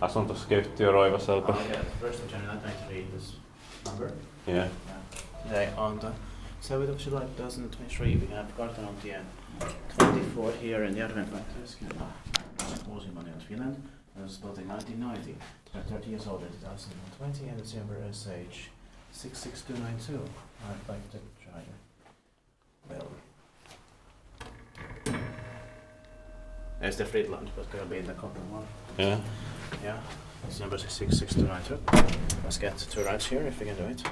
Asun tuossa Keyhtiö Roivaselta. Oh yeah, 1st of January 1993 this number. Yeah. They on the 7th of July 2023 we have Kartanontie 24 here in Järvenpää, Finland. It was built in 1990. They're 30 years old in 2020 and its member SH 66292. I'd like to try to build. It's the Finland, but they'll be in the copper one. Yeah. Yeah, it's number 66292. Let's get 2 rides here if we can do it.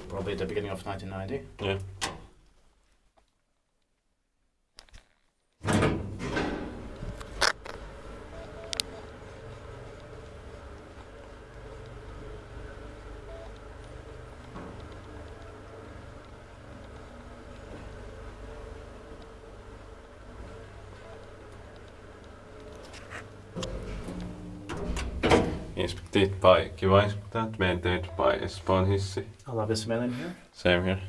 Probably the beginning of 1990. Yeah. Inspected by kiva inspected, maintained by Espoon Hissi. I love the smell in here. Same here.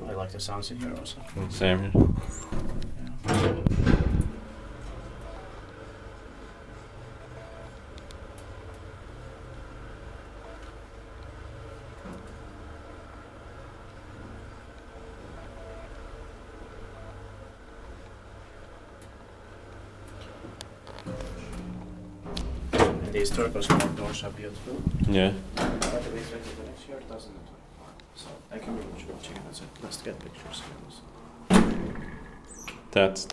I like the sounds in here also. Same here. Yeah. And these turquoise doors are beautiful. Yeah. But it is ready for next year, 2025. So I can be watching it. Let's get pictures. That's